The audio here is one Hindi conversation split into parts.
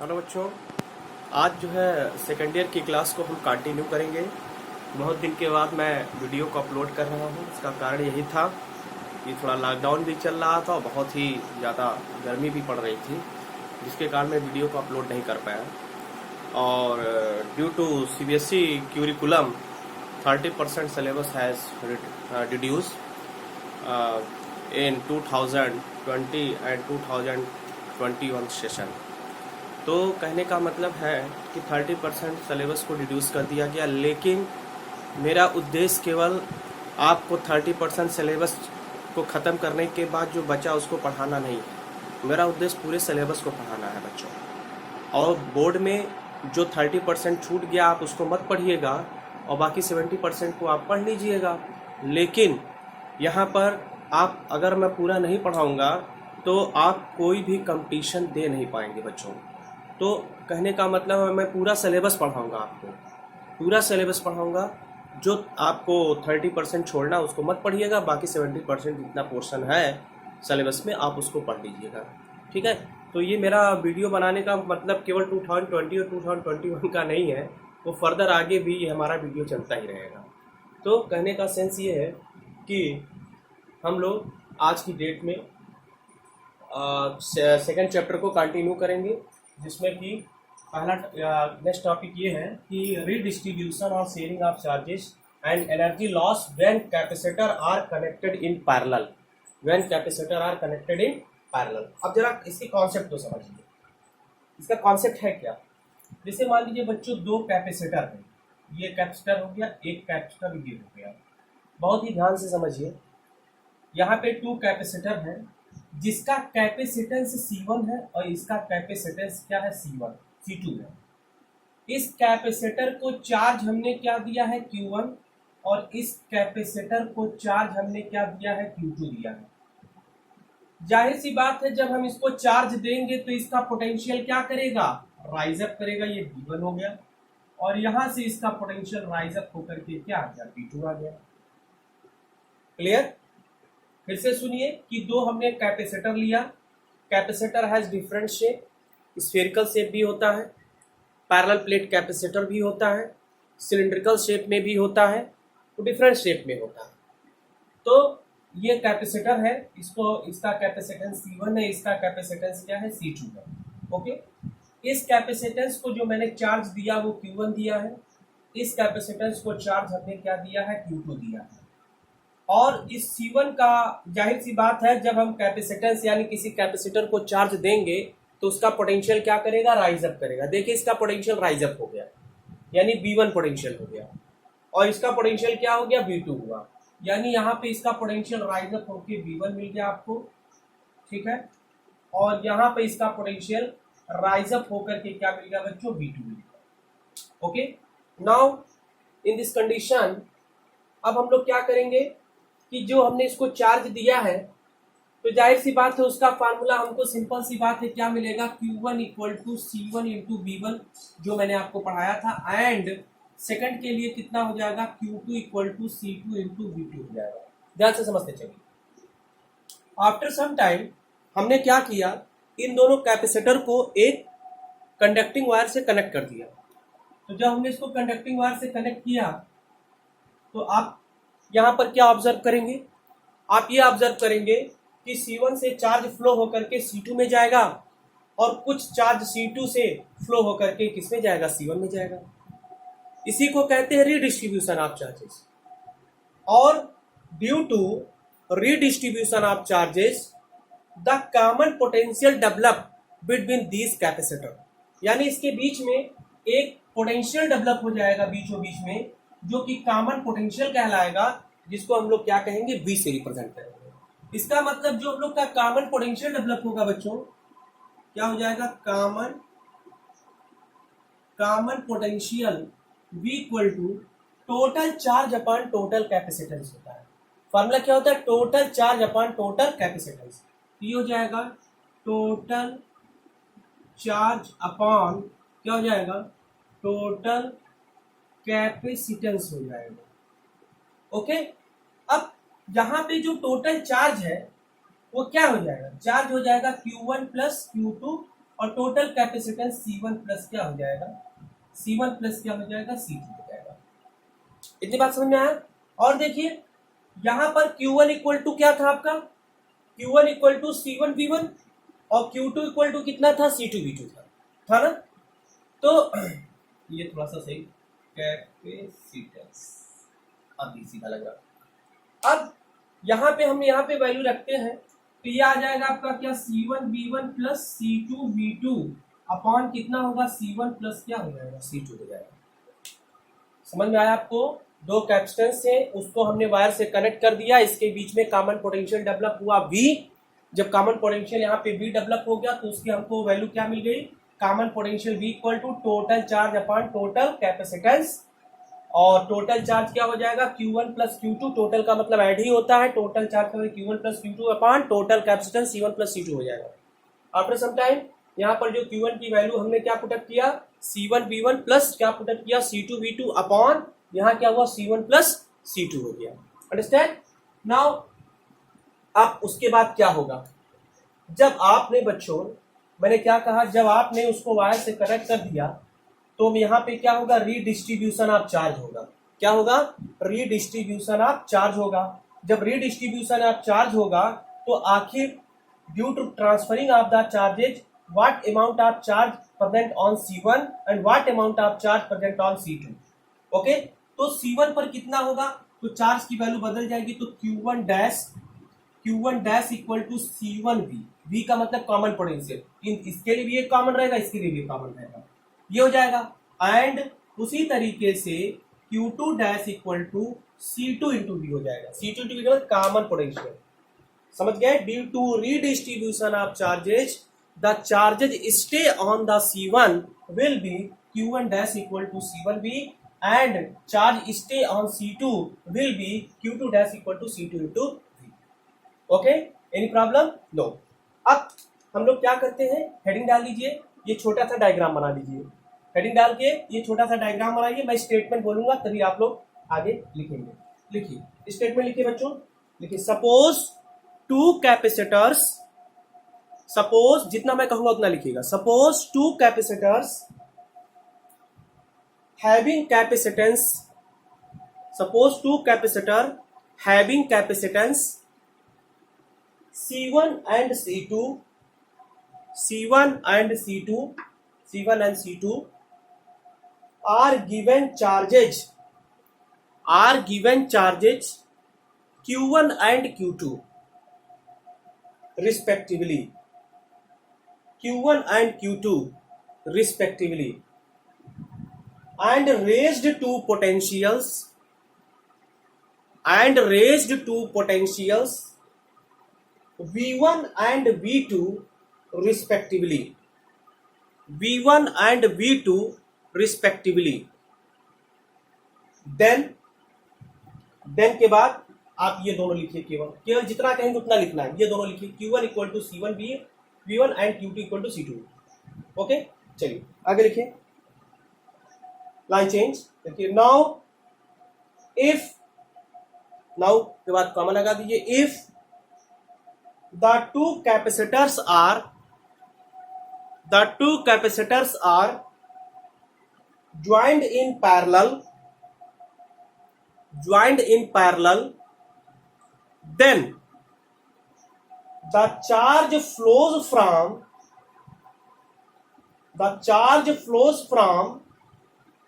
हेलो बच्चों, आज जो है सेकेंड ईयर की क्लास को हम कंटिन्यू करेंगे। बहुत दिन के बाद मैं वीडियो को अपलोड कर रहा हूँ। इसका कारण यही था कि थोड़ा लॉकडाउन भी चल रहा था और बहुत ही ज़्यादा गर्मी भी पड़ रही थी, जिसके कारण मैं वीडियो को अपलोड नहीं कर पाया। और due to CBSE curriculum 30% syllabus has reduce in 2020 and 2021 session. तो कहने का मतलब है कि 30% सिलेबस को रिड्यूस कर दिया गया, लेकिन मेरा उद्देश्य केवल आपको 30% सिलेबस को ख़त्म करने के बाद जो बचा उसको पढ़ाना नहीं है। मेरा उद्देश्य पूरे सिलेबस को पढ़ाना है बच्चों। और बोर्ड में जो 30% छूट गया आप उसको मत पढ़िएगा और बाकी 70% को आप पढ़ लीजिएगा। लेकिन यहाँ पर आप अगर मैं पूरा नहीं पढ़ाऊँगा तो आप कोई भी कंपटीशन दे नहीं पाएंगे बच्चों। तो कहने का मतलब है मैं पूरा सिलेबस पढ़ाऊँगा, आपको पूरा सिलेबस पढ़ाऊँगा। जो आपको 30% छोड़ना उसको मत पढ़िएगा, बाकी 70% जितना पोर्शन है सिलेबस में आप उसको पढ़ लीजिएगा, ठीक है। तो ये मेरा वीडियो बनाने का मतलब केवल 2020 और 2021 का नहीं है, वो फर्दर आगे भी हमारा वीडियो चलता ही रहेगा। तो कहने का सेंस ये है कि हम लोग आज की डेट में सेकंड चैप्टर को कंटिन्यू करेंगे, जिसमें कि पहला नेक्स्ट टॉपिक ये है कि रीडिस्ट्रीब्यूशन और sharing of charges and energy loss when capacitor are connected in parallel. When capacitor are connected in parallel. अब जरा इसके कॉन्सेप्ट को समझिए। इसका कॉन्सेप्ट है क्या? जैसे मान लीजिए बच्चों, दो कैपेसिटर है, ये कैपेसिटर हो गया, एक कैपेसिटर ये हो गया। बहुत ही ध्यान से समझिए। यहाँ पे टू कैपेसिटर है, जिसका कैपेसिटेंस C1 है और इसका कैपेसिटेंस क्या है? C2 है। इस कैपेसिटर को चार्ज हमने क्या दिया है? Q1। और इस कैपेसिटर को चार्ज हमने क्या दिया है? Q2 दिया है। जाहिर सी बात है, जब हम इसको चार्ज देंगे तो इसका पोटेंशियल क्या करेगा? राइज अप करेगा। ये V1 हो गया और यहां से इसका पोटेंशियल राइज अप होकर के क्या आ गया? V2 आ गया। क्लियर? फिर से सुनिए कि दो हमने कैपेसिटर लिया। Capacitor has different shape, spherical shape भी होता है, पैरेलल प्लेट कैपेसिटर भी होता है, सिलिंड्रिकल शेप में भी होता है, तो डिफरेंट शेप में होता है। तो ये कैपेसिटर है, इसका कैपेसिटेंस C1 है, इसका कैपेसिटेंस क्या है? C2 है। ओके। इस कैपेसिटेंस को जो मैंने चार्ज दिया वो Q1 दिया है, इस कैपेसिटेंस को चार्ज हमने क्या दिया है? Q2 दिया है। और इस C1 का जाहिर सी बात है, जब हम कैपेसिटेंस यानी किसी कैपेसिटर को चार्ज देंगे तो उसका पोटेंशियल क्या करेगा? राइज अप करेगा। देखिए इसका पोटेंशियल राइज अप हो गया, यानी V1 पोटेंशियल हो गया, और इसका पोटेंशियल क्या हो गया? V2 हुआ। यानी यहाँ पे इसका पोटेंशियल राइज अप होकर V1 मिल गया आपको, ठीक है। और यहाँ पे इसका पोटेंशियल राइज अप होकर के क्या मिल गया बच्चों? V2 मिल गया। Okay. Now in this condition अब हम लोग क्या करेंगे कि जो हमने इसको चार्ज दिया है तो जाहिर सी बात है उसका फार्मूला हमको सिंपल सी बात है क्या मिलेगा? Q1 equal to C1 into V1, जो मैंने आपको पढ़ाया था। एंड सेकंड के लिए कितना हो जाएगा? Q2 equal to C2 into V2 हो जाएगा। ध्यान से समझते चलिए। आफ्टर सम टाइम हमने क्या किया, इन दोनों कैपेसिटर को एक कंडक्टिंग वायर से कनेक्ट कर दिया। तो जब हमने इसको कंडक्टिंग वायर से कनेक्ट किया तो आप यहाँ पर क्या ऑब्जर्व करेंगे? आप ये ऑब्जर्व करेंगे कि C1 से चार्ज फ्लो होकर के C2 में जाएगा और कुछ चार्ज C2 से फ्लो होकर के किस में जाएगा? C1 में जाएगा। इसी को कहते हैं रीडिस्ट्रीब्यूशन ऑफ चार्जेस। और due to redistribution of charges the common potential develop between these capacitor, यानी इसके बीच में एक पोटेंशियल डेवलप हो जाएगा बीचों बीच में, जो कि कॉमन पोटेंशियल कहलाएगा, जिसको हम लोग क्या कहेंगे? V से रिप्रेजेंट करेंगे। इसका मतलब जो हम लोग का कॉमन पोटेंशियल डेवलप होगा बच्चों, क्या हो जाएगा? Common potential V equal to total charge upon total capacitance होता है। फॉर्मूला क्या होता है? Total charge upon total capacitance. ये हो जाएगा टोटल चार्ज अपॉन क्या हो जाएगा? टोटल कैपेसिटेंस हो जाएगा। ओके। अब यहाँ पे जो टोटल चार्ज है वो क्या हो जाएगा? चार्ज हो जाएगा Q1 प्लस Q2 और टोटल कैपेसिटेंस C1 प्लस क्या हो जाएगा, C1 प्लस क्या हो जाएगा, C2 हो जाएगा। इतनी बात समझ में आया। और देखिए यहां पर Q1 इक्वल टू क्या था आपका, Q1 equal to C1 V1 और Q2 इक्वल टू कितना था, C2 V2 था ना। तो ये थोड़ा सा सही, कैपेसिटेंस अभी सीधा लग रहा। अब यहाँ पे हम यहाँ पे वैल्यू रखते हैं तो ये आ जाएगा आपका क्या, C1 V1 plus C2 V2 upon कितना होगा, C1 प्लस क्या हो जाएगा, C2 हो जाएगा। समझ में आया आपको। दो कैपेसिटेंस से उसको हमने वायर से कनेक्ट कर दिया, इसके बीच में कॉमन पोटेंशियल डेवलप हुआ V। जब कॉमन पोटेंशियल यहाँ पे V डेवलप हो गया तो उसकी हमको वैल्यू क्या मिल गई, common potential V equal to total charge upon total capacitance. और टोटल चार्ज क्या हो जाएगा, Q1 प्लस Q2, टोटल का मतलब ऐड ही होता है, टोटल चार्ज का Q1 plus Q2 upon total capacitance C1 plus C2 हो जाएगा। आफ्टर सम टाइम यहाँ पर जो Q1 की वैल्यू हमने क्या पुटअप किया, C1 V1 प्लस क्या पुटअप किया, C2 V2 अपॉन यहाँ क्या हुआ, C1 प्लस C2 हो गया। Understand now. अब उसके बाद क्या होगा, जब आपने बच्चों, मैंने क्या कहा, जब आपने उसको वायर से कनेक्ट कर दिया तो यहाँ पे क्या होगा, रीडिस्ट्रीब्यूशन ऑफ चार्ज होगा। क्या होगा, रीडिस्ट्रीब्यूशन ऑफ चार्ज होगा। जब रीडिस्ट्रीब्यूशन ऑफ चार्ज होगा तो आखिर due to transferring of the charges what amount of charge present on C1 and what amount of charge present on C2। Okay, तो C1 पर कितना होगा, तो चार्ज की वैल्यू बदल जाएगी, तो Q1 dash equal to C1V। V का मतलब कॉमन पोटेंशियल, इसके लिए भी एक कॉमन रहेगा, इसके लिए भी कॉमन रहेगा, ये हो जाएगा। एंड उसी तरीके से Q2 dash equal to C2 into V हो जाएगा। C2 into V common potential, समझ गए। Due to redistribution of charges the charges stay on the C1 will be Q1 dash equal to C1V and charge stay on C2 will be Q2 dash equal to C2 into V। Okay, any problem, no. अब हम लोग क्या करते हैं, हेडिंग डाल लीजिए, ये छोटा सा डायग्राम बना लीजिए। हेडिंग डाल के ये छोटा सा डायग्राम बनाइए, मैं स्टेटमेंट बोलूंगा तभी आप लोग आगे लिखेंगे। लिखिए स्टेटमेंट, लिखिए बच्चों, लिखिए सपोज टू कैपेसिटर्स, सपोज जितना मैं कहूंगा उतना लिखिएगा। Suppose two capacitors having capacitance, suppose two capacitor having capacitance C1 and C2, C1 and C2, C1 and C2 are given charges Q1 and Q2 respectively, Q1 and Q2 respectively, and raised to potentials V1 and V2 respectively, V1 and V2 respectively। then के बाद आप ये दोनों लिखिए, केवल जितना कहेंगे उतना लिखना है, ये दोनों लिखिए, Q1 equal to C1 V1 and Q2 equal to C2। Okay, चलिए आगे लिखिए, लाइन चेंज देखिए। नाउ के बाद कॉमा लगा दीजिए। If the two capacitors are joined in parallel, then the charge flows from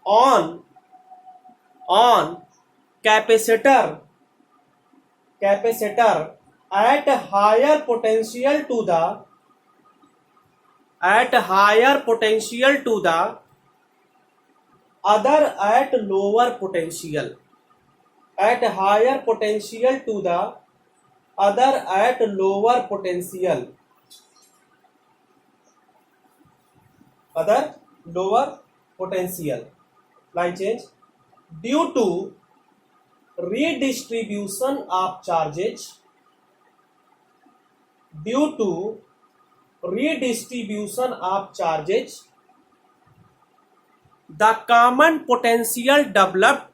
on capacitor at higher potential to the other at lower potential, at higher potential to the other at lower potential, line change। due to redistribution of charges, the common potential developed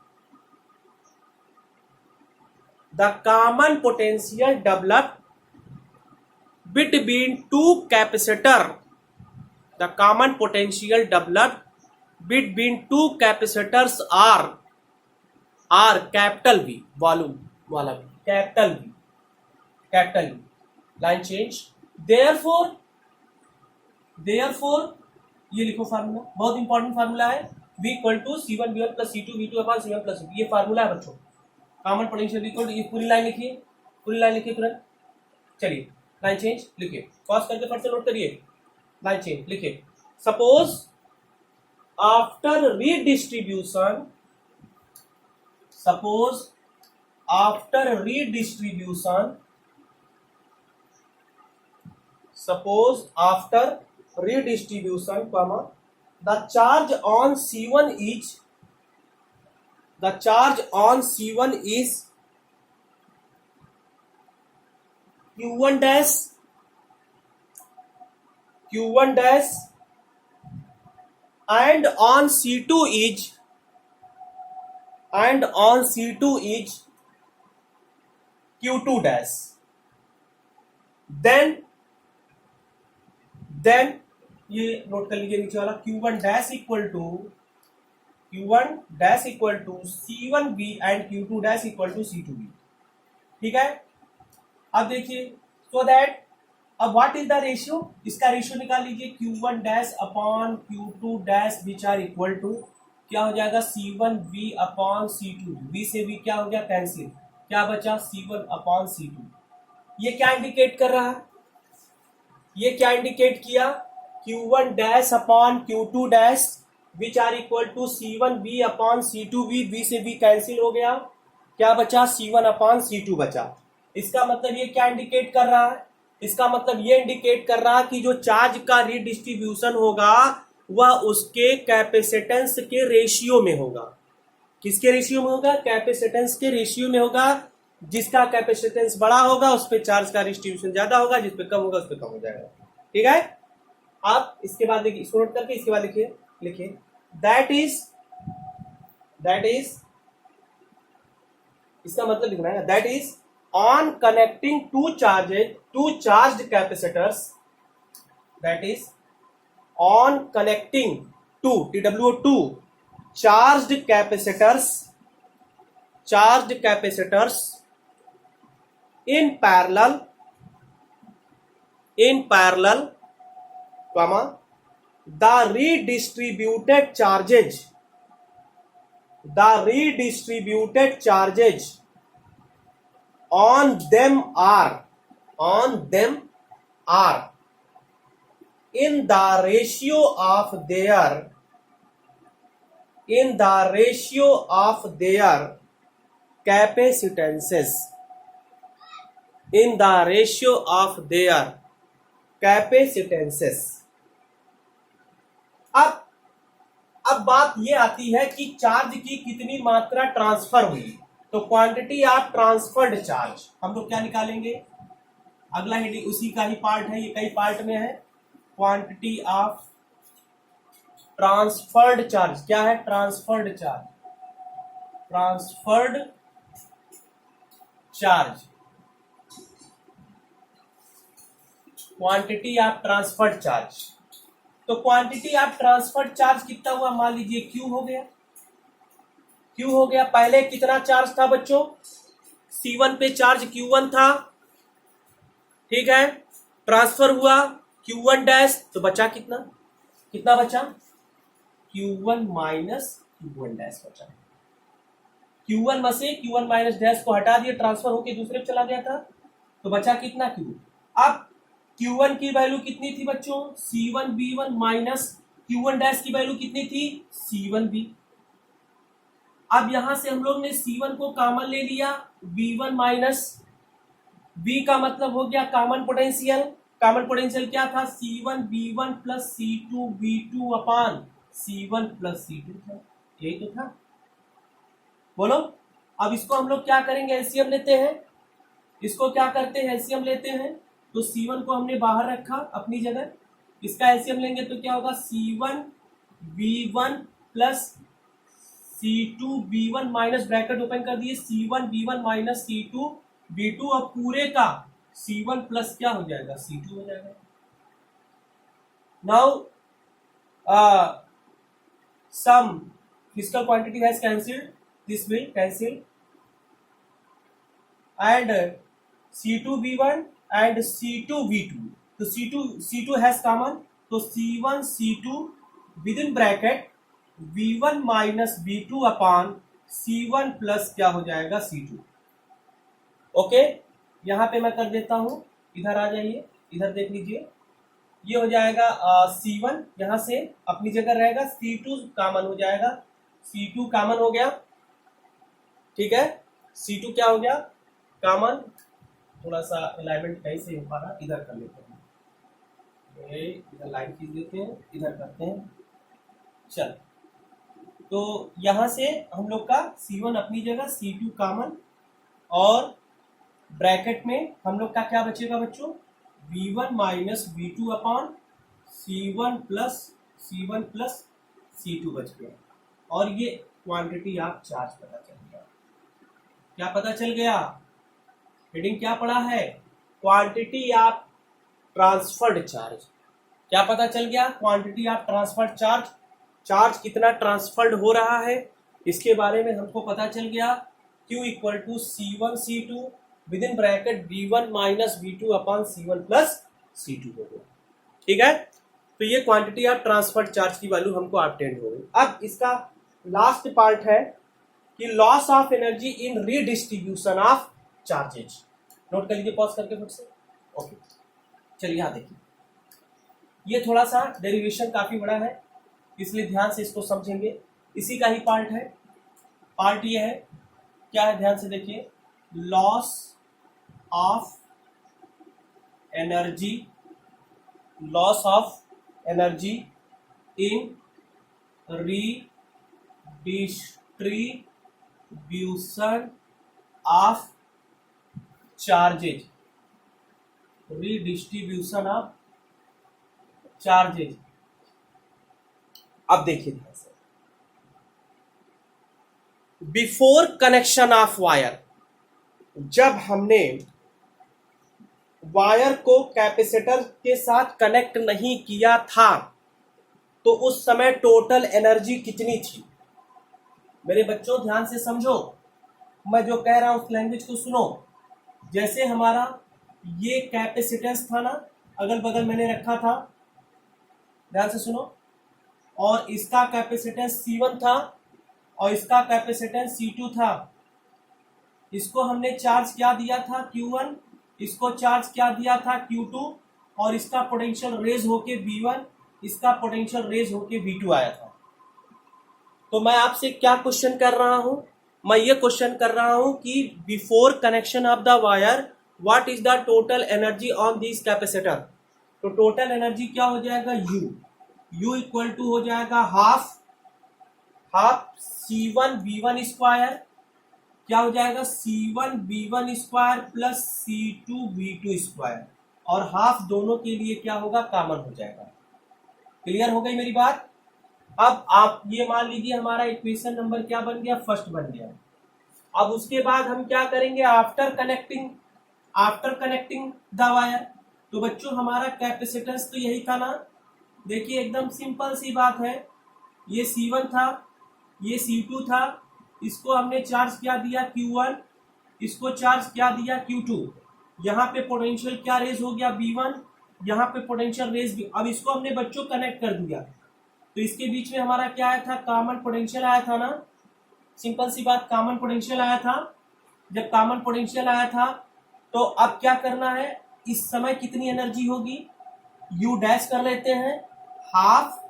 between two capacitor the common potential developed between two capacitors are capital V, volume वाला V, capital V, line change. Therefore ये लिखो फार्मूला, बहुत इंपॉर्टेंट फार्मूला है, V equal to C1 V1 plus C2 V2 upon C1 plus C2, ये फार्मूला है बच्चों। कॉमन पोटेंशियल इक्वल टू, ये पूरी लाइन लिखिए, तुरंत। चलिए लाइन चेंज लिखिए, पॉज करके फट से नोट करिए, लाइन चेंज लिखिए। Suppose after redistribution, comma, the charge on C1 is Q1 dash and on C2 is Q2 dash, then ये नोट कर लीजिए नीचे वाला, Q1 dash equal to C1B and Q2 dash equal to C2B। ठीक है, अब देखिए, सो दैट अब व्हाट इज द रेशियो, इसका रेशियो निकाल लीजिए, Q1 dash upon Q2 dash which are equal to क्या हो जाएगा, C1B अपॉन C2, B से B क्या हो गया, कैंसिल, क्या बचा, C1 अपॉन C2। ये क्या इंडिकेट कर रहा है, ये क्या इंडिकेट किया, Q1 dash upon Q2 dash which are equal to C1B upon C2B, B से B कैंसिल हो गया, क्या बचा, C1 अपॉन C2 बचा। इसका मतलब ये क्या इंडिकेट कर रहा है, इसका मतलब ये इंडिकेट कर रहा है कि जो चार्ज का रीडिस्ट्रीब्यूशन होगा वह उसके कैपेसिटेंस के रेशियो में होगा। किसके रेशियो में होगा, कैपेसिटेंस के रेशियो में होगा। जिसका कैपेसिटेंस बड़ा होगा उस पे चार्ज का डिस्ट्रीब्यूशन ज्यादा होगा, जिस पे कम होगा उस पे कम हो जाएगा। ठीक है, आप इसके बाद देखिए, इसको नोट करके इसके बाद लिखिए दैट इज इसका मतलब लिखना है, that is on connecting two charged capacitors, that is on connecting two TWO2 charged capacitors in parallel, comma, the redistributed charges on them are in the ratio of their capacitances, in the ratio of their capacitances। अब बात ये आती है कि चार्ज की कितनी मात्रा ट्रांसफर हुई, तो क्वांटिटी ऑफ ट्रांसफर्ड चार्ज हम लोग क्या निकालेंगे, अगला हेडिंग उसी का ही पार्ट है, ये कई पार्ट में है। क्वांटिटी ऑफ ट्रांसफर्ड चार्ज क्या है, transferred charge, quantity of transferred charge. तो क्वांटिटी ऑफ ट्रांसफर्ड चार्ज कितना हुआ, मान लीजिए Q हो गया। पहले कितना चार्ज था बच्चों, C1 पे चार्ज Q1 था, ठीक है, ट्रांसफर हुआ Q1 डैश, तो बचा कितना बचा, Q1 माइनस Q1 डैश बचा। Q1 में से Q1 माइनस डैश को हटा दिया, ट्रांसफर होके दूसरे पे चला गया था, तो बचा कितना Q। अब Q1 की वैल्यू कितनी थी बच्चों, C1B1 माइनस Q1 डैश की वैल्यू कितनी थी, C1B। अब यहां से हम लोग ने C1 को कॉमन ले लिया, B1 माइनस B का मतलब हो गया कॉमन पोटेंशियल। कॉमन पोटेंशियल क्या था, C1B1 प्लस C2B2 अपान C1 प्लस C2 था, यही तो था। बोलो, अब इसको हम लोग क्या करेंगे, एलसीएम लेते हैं। इसको क्या करते हैं, एलसीएम लेते हैं। तो C1 को हमने बाहर रखा अपनी जगह, इसका एलसीएम लेंगे तो क्या होगा, C1B1 plus C2B1 minus bracket open कर दिए C1B1 माइनस C2B2, अब पूरे का C1 प्लस क्या हो जाएगा, C2 हो जाएगा। Now some physical quantity has cancelled, this will cancel, and C2V1 and C2V2, तो C2 has common, तो C1 C2 within bracket V1 minus V2 upon C1 plus क्या हो जाएगा C2। ओके, यहाँ पे मैं कर देता हूँ, इधर आ जाइए, इधर देख लीजिए, ये हो जाएगा C1 यहाँ से अपनी जगह रहेगा, C2 कॉमन हो जाएगा, C2 कॉमन हो गया, ठीक है, C2 क्या हो गया कॉमन। थोड़ा सा अलाइनमेंट कहीं से हो पा रहा, इधर कर लेते हैं, इधर लाइन खींच देते हैं, इधर करते हैं, चल। तो यहाँ से हम लोग का C1 अपनी जगह, C2 कॉमन, और ब्रैकेट में हम लोग का क्या बचेगा बच्चों, V1 minus V2 upon C1 plus C2 बच गया, और ये क्वांटिटी आप चार्ज पता चल गया। क्या पता चल गया, हेडिंग क्या पढ़ा है, क्वांटिटी ऑफ ट्रांसफर्ड चार्ज। क्या पता चल गया, quantity of transferred charge, charge कितना ट्रांसफर्ड हो रहा है इसके बारे में हमको पता चल गया। Q equal to C1 C2 with in bracket V1 minus V2 upon C1 plus C2 हो गया, ठीक है। तो ये क्वांटिटी ऑफ ट्रांसफर्ड चार्ज की वैल्यू हमको ऑब्टेन हो गई। अब इसका लास्ट पार्ट है कि loss of energy in redistribution of charges. Note कर लीजिए पॉज करके फट से, ओके। चलिए यहाँ देखिए, ये थोड़ा सा डेरिवेशन काफी बड़ा है, इसलिए ध्यान से इसको समझेंगे, इसी का ही पार्ट है। पार्ट ये है, क्या है ध्यान से देखिए, loss of energy in redistribution of charges, redistribution of charges. अब देखिए ध्यान से, बिफोर कनेक्शन ऑफ वायर, जब हमने वायर को कैपेसिटर के साथ कनेक्ट नहीं किया था तो उस समय टोटल एनर्जी कितनी थी। मेरे बच्चों ध्यान से समझो, मैं जो कह रहा हूं उस लैंग्वेज को सुनो। जैसे हमारा ये कैपेसिटेंस था ना, अगल बगल मैंने रखा था, ध्यान से सुनो, और इसका कैपेसिटेंस C1 था और इसका कैपेसिटेंस C2 था। इसको हमने चार्ज क्या दिया था Q1, इसको चार्ज क्या दिया था Q2, और इसका पोटेंशियल रेज होके V1, इसका पोटेंशियल रेज होके V2 आया था। तो मैं आपसे क्या क्वेश्चन कर रहा हूं, मैं ये क्वेश्चन कर रहा हूं कि before connection of the wire what is the total energy on this capacitor. तो टोटल एनर्जी क्या हो जाएगा, U इक्वल टू हो जाएगा हाफ C1 V1 स्क्वायर, क्या हो जाएगा C1 V1 square plus C2 V2 square, और हाफ दोनों के लिए क्या होगा, कॉमन हो जाएगा। क्लियर हो गई मेरी बात। अब आप ये मान लीजिए हमारा इक्वेशन नंबर क्या बन गया, फर्स्ट बन गया। अब उसके बाद हम क्या करेंगे, आफ्टर कनेक्टिंग द वायर। तो बच्चों हमारा कैपेसिटेंस तो यही था ना, देखिए एकदम सिंपल सी बात है, ये C1 था, ये C2 था, इसको हमने चार्ज क्या दिया Q1, इसको चार्ज क्या दिया Q2, यहाँ पे पोटेंशियल क्या रेज हो गया V1, यहाँ पे पोटेंशियल रेज भी। अब इसको हमने बच्चों कनेक्ट कर दिया, तो इसके बीच में हमारा क्या आया था, कॉमन पोटेंशियल आया था ना, सिंपल सी बात, कॉमन पोटेंशियल आया था। जब कॉमन पोटेंशियल आया था तो अब क्या करना है, इस समय कितनी एनर्जी होगी, U डैश कर लेते हैं, हाफ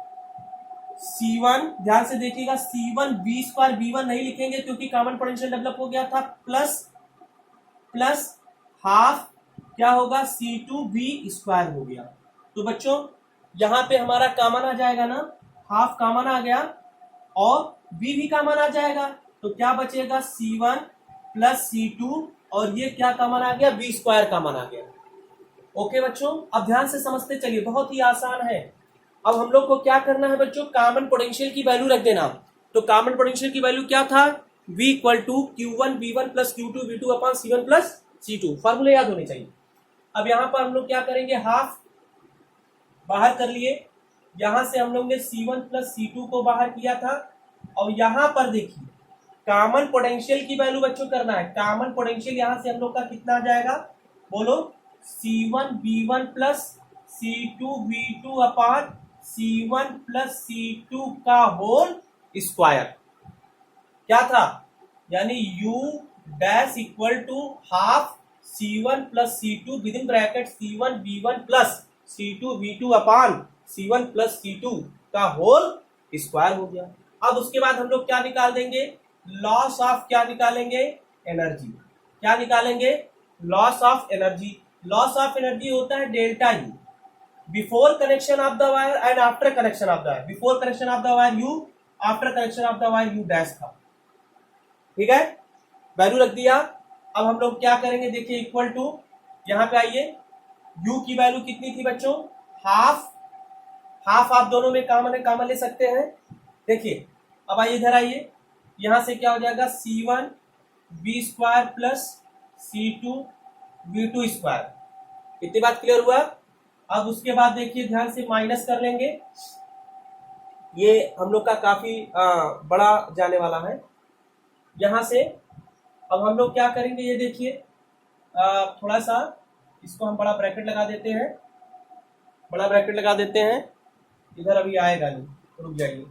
C1, ध्यान से देखिएगा, C1 V स्क्वायर, V1 नहीं लिखेंगे क्योंकि कॉमन पोटेंशियल डेवलप हो गया था, प्लस हाफ क्या होगा, C2 V स्क्वायर हो गया। तो बच्चों यहां पे हमारा कॉमन आ जाएगा ना, हाफ कॉमन आ गया और V भी कॉमन आ जाएगा, तो क्या बचेगा, C1 प्लस C2, और ये क्या कॉमन आ गया, V स्क्वायर कॉमन आ गया। ओके बच्चों, अब ध्यान से समझते चलिए, बहुत ही आसान है। अब हम लोग को क्या करना है बच्चों, कॉमन पोटेंशियल की वैल्यू रख देना। तो कॉमन पोटेंशियल की वैल्यू क्या था, V equal to Q1 V1 plus Q2 V2 upon C1 plus C2, फॉर्मूले याद होने चाहिए। अब यहाँ पर हम लोग क्या करेंगे, हाफ बाहर कर लिए, यहां से हम लोग ने C1 प्लस C2 को बाहर किया था, और यहां पर देखिए कॉमन पोटेंशियल की वैल्यू बच्चों करना है। कॉमन पोटेंशियल यहां से हम लोग का कितना आ जाएगा, बोलो, C1V1 plus C2V2 upon C1 plus C2 का होल स्क्वायर। क्या था, यानी U dash equal to half C1 plus C2 with in bracket C1V1 plus C2V2 upon C1 plus C2 का होल स्क्वायर हो गया। अब उसके बाद हम लोग क्या निकाल देंगे, लॉस ऑफ, क्या निकालेंगे, एनर्जी। क्या निकालेंगे, loss of energy. Loss of energy होता है delta U before connection of the wire and after connection of the wire. Before connection of the wire you, after connection of the wire you dash था। ठीक है, वैल्यू रख दिया। अब हम लोग क्या करेंगे, देखिए इक्वल टू, यहां पे आइए, u की वैल्यू कितनी थी बच्चों, हाफ। हाफ आप दोनों में कॉमन है, कॉमन ले सकते हैं। देखिए अब आइए इधर आइए, यहां से क्या हो जाएगा, C1 V square plus C2 V2 square. इतनी बात क्लियर हुआ। अब उसके बाद देखिए ध्यान से माइनस कर लेंगे, ये हम लोग का काफी बड़ा जाने वाला है। यहां से अब हम लोग क्या करेंगे, ये देखिए थोड़ा सा इसको हम बड़ा ब्रैकेट लगा देते हैं, बड़ा ब्रैकेट लगा देते हैं। इधर अभी आएगा नहीं, रुक जाइए।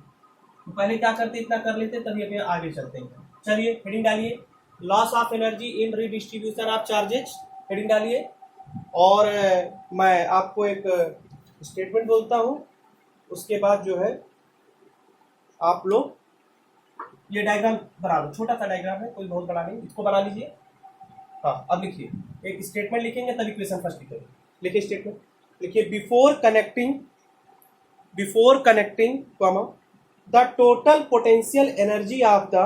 तो पहले क्या करते, इतना कर लेते, तभी अभी आगे चलते हैं। चलिए हेडिंग डालिए, loss of energy in redistribution of charges, heading डालिए। और मैं आपको एक स्टेटमेंट बोलता हूँ, उसके बाद जो है आप लोग ये डायग्राम बना लो, छोटा सा डायग्राम है, कोई बहुत बड़ा नहीं, इसको बना लीजिए। हाँ अब लिखिए, एक स्टेटमेंट लिखेंगे तब इक्वेशन फर्स्ट लिखेंगे। लिखिए स्टेटमेंट, लिखिए before connecting comma the total potential energy of the,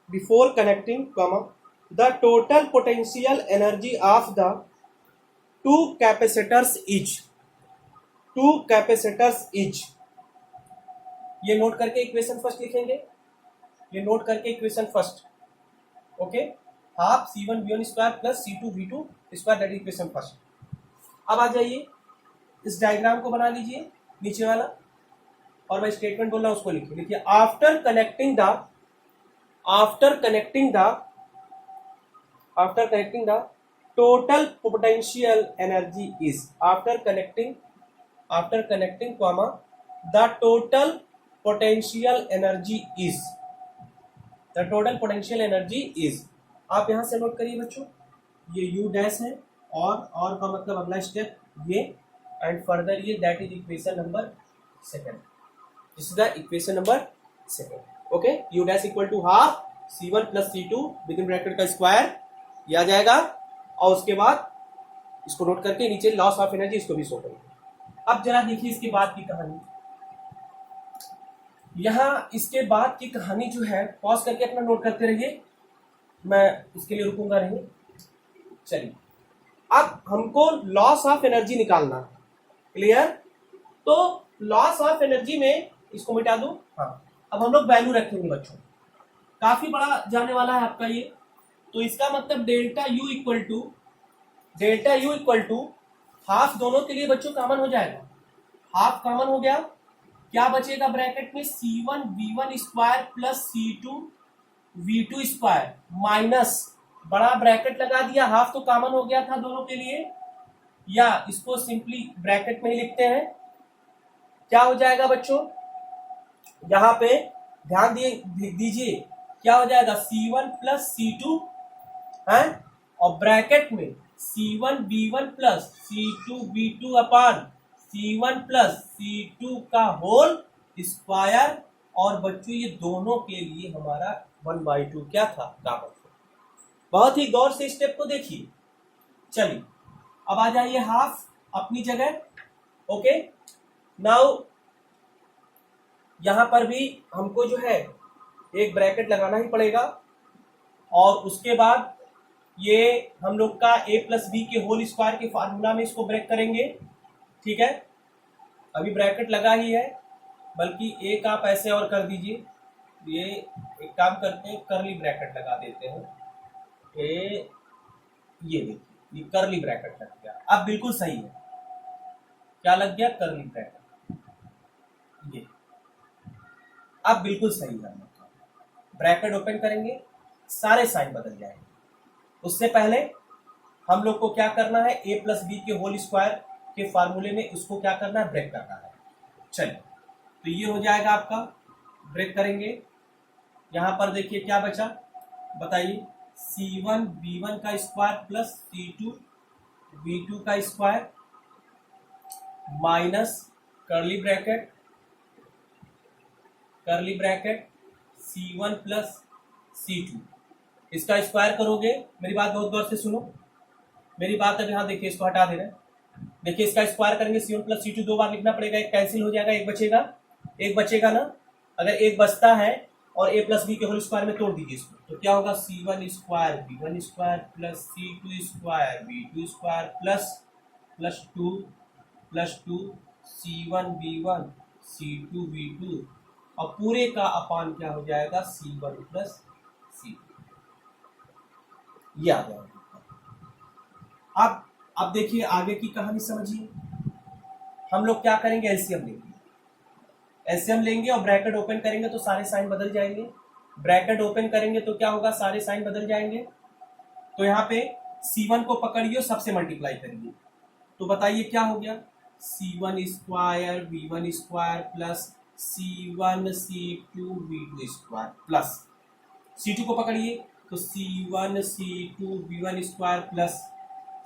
before connecting comma the total potential energy of the two capacitors etch, two capacitors etch. ये नोट करके इक्वेशन फर्स्ट लिखेंगे, ये नोट करके equation first, okay. Half C1V1 square plus C2V2 square, that equation first. अब आ जाइए, इस डायग्राम को बना लीजिए नीचे वाला, और मैं स्टेटमेंट बोल रहा हूं उसको लिखिए। लिखिए after connecting the total potential energy is, after connecting comma the total potential energy is, the total potential energy is. आप यहां से नोट करिए बच्चों, ये यू डैश है, और का मतलब अगला स्टेप ये, एंड फर्दर ये, that is equation number second. This is the equation number second, okay. U dash equal to half C1 plus C2 with in bracket का स्क्वायर, ये आ जाएगा। और उसके बाद इसको नोट करके नीचे लॉस ऑफ एनर्जी, इसको भी शो करेंगे। अब जरा देखिए इसके बाद की कहानी, यहाँ इसके बाद की कहानी जो है, पॉज करके अपना नोट करते रहिए, मैं उसके लिए रुकूंगा नहीं। चलिए अब हमको लॉस ऑफ एनर्जी निकालना है, क्लियर। तो लॉस ऑफ एनर्जी में इसको मिटा दूं, हाँ। अब हम लोग वैल्यू रखेंगे बच्चों, काफी बड़ा जाने वाला है आपका ये। तो इसका मतलब delta U equal to half, दोनों के लिए बच्चों कॉमन हो जाएगा, हाफ कॉमन हो गया। क्या बचेगा ब्रैकेट में, C1V1 square plus C2V2 square, minus बड़ा ब्रैकेट लगा दिया, हाफ तो कॉमन हो गया था दोनों के लिए, या इसको सिंपली ब्रैकेट में ही लिखते हैं। क्या हो जाएगा बच्चों, यहां पे ध्यान दीजिए, क्या हो जाएगा, C1 प्लस C2 है, और ब्रैकेट में C1V1 plus C2V2 upon C1 plus C2 का होल स्क्वायर। और बच्चों ये दोनों के लिए हमारा 1/2 क्या था, कॉमन। बहुत ही गौर से स्टेप को देखिए। चलिए अब आ जाइए हाफ अपनी जगह, ओके। नाउ यहां पर भी हमको जो है एक ब्रैकेट लगाना ही पड़ेगा, और उसके बाद ये हम लोग का a प्लस बी के होल स्क्वायर के फार्मूला में इसको ब्रेक करेंगे, ठीक है। अभी ब्रैकेट लगा ही है, बल्कि एक आप ऐसे और कर दीजिए, ये एक काम करते हैं, करली ब्रैकेट लगा देते हैं। ये देखिए, ये करली ब्रैकेट लग गया, अब बिल्कुल सही है। क्या लग गया, करली ब्रैकेट। ये अब बिल्कुल सही है, ब्रैकेट ओपन करेंगे सारे साइन बदल जाएंगे। उससे पहले हम लोग को क्या करना है, a प्लस बी के होल स्क्वायर के फार्मूले में उसको क्या करना है, ब्रेक करना है। चलिए तो ये हो जाएगा आपका, ब्रेक करेंगे। यहां पर देखिए क्या बचा, बताइए, c1 b1 का स्क्वायर प्लस c2 b2 का square minus curly bracket c1 plus c2, इसका स्क्वायर करोगे। मेरी बात बहुत गौर से सुनो, मेरी बात अब यहाँ देखिए, इसको हटा देना। देखिए इसका स्क्वायर करेंगे c1 प्लस c2 दो बार लिखना पड़ेगा, एक कैंसिल हो जाएगा, एक बचेगा ना। अगर एक बचता है और a प्लस बी के होल स्क्वायर में तोड़ दीजिए इसको, तो क्या होगा, c1 square b1 square plus c2 square b2 square plus 2 c1 b1 c2 b2 और पूरे का अपान क्या हो जाएगा, c1 प्लस c2। ये आ जाएगा। अब देखिए आगे की कहानी समझिए। हम लोग क्या करेंगे, एलसीएम लेंगे और ब्रैकेट ओपन करेंगे तो सारे साइन बदल जाएंगे। ब्रैकेट ओपन करेंगे तो क्या होगा, सारे साइन बदल जाएंगे। तो यहाँ पे c1 को पकड़िए और सबसे मल्टीप्लाई करिए, तो बताइए क्या हो गया, c1 square b1 square plus c1 c2 b2 square plus c2 को पकड़िए तो c1 c2 b1 square plus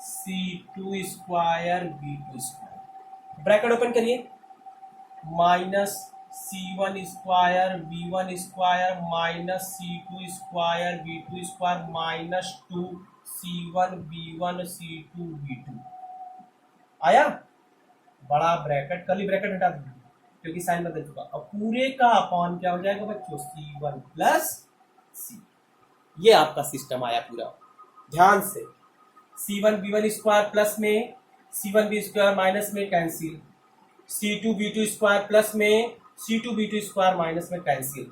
c2 square b2 square. Bracket open करिए, minus c1 square b1 square minus c2 square b2 square minus 2 c1 b1 c2 b2 आया। बड़ा ब्रैकेट, कर्ली ब्रैकेट हटा दीजिए क्योंकि साइन बदल चुका। अब पूरे का अपॉन क्या हो जाएगा बच्चों, c1 प्लस c। ये आपका सिस्टम आया पूरा, ध्यान से। c1 b1 स्क्वायर प्लस में c1 b स्क्वायर माइनस में cancel, c2 b2 square plus में c2 b2 स्क्वायर माइनस में कैंसिल।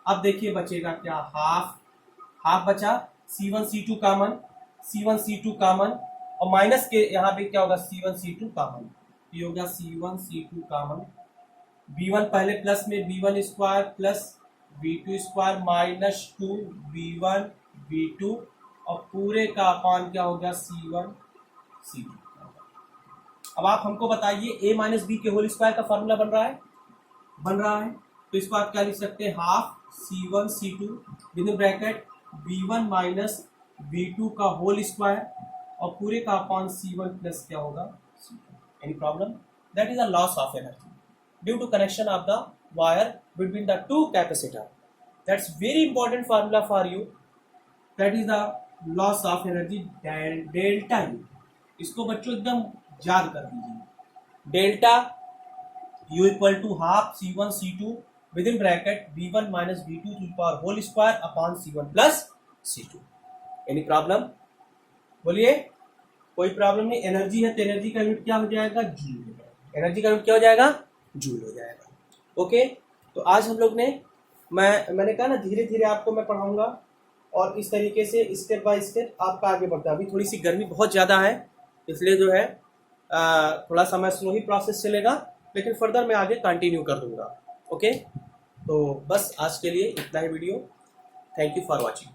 अब देखिए बचेगा क्या, हाफ बचा, c1 c2 कॉमन और माइनस के यहाँ पे क्या होगा, c1 c2 कॉमन, ये होगा c1 c2 कॉमन। b1 पहले प्लस में b1 square plus b2 square minus 2 b1 b2 और पूरे का अपान क्या होगा, c1 c2। अब आप हमको बताइए a माइनस बी के होल स्क्वायर का फॉर्मूला बन रहा है, तो इसको आप क्या लिख सकते हैं, half c1 c2 with bracket b1 minus b2 का होल स्क्वायर और पूरे का अपान c1 प्लस क्या होगा, c2। Any problem? That is a loss of energy due to connection of the wire between the two capacitor. That's very important formula for you, that is the loss of energy delta U. इसको बच्चों एकदम याद कर दीजिए, delta U equal to half c1 c2 with in bracket b1 minus b2 to power whole square upon c1 plus c2। Any problem? बोलिए, कोई प्रॉब्लम नहीं। एनर्जी है तो एनर्जी का यूनिट क्या हो जाएगा, जूल हो जाएगा। एनर्जी का यूनिट क्या हो जाएगा, जूल हो जाएगा। ओके, तो आज हम लोग ने मैंने कहा ना धीरे धीरे आपको मैं पढ़ाऊंगा और इस तरीके से स्टेप बाय स्टेप आपका आगे बढ़ता है। अभी थोड़ी सी गर्मी बहुत ज़्यादा है, इसलिए जो है थोड़ा समय स्लो ही प्रोसेस चलेगा, लेकिन फर्दर मैं आगे कंटिन्यू कर दूंगा। ओके, तो बस आज के लिए इतना ही video. Thank you for watching.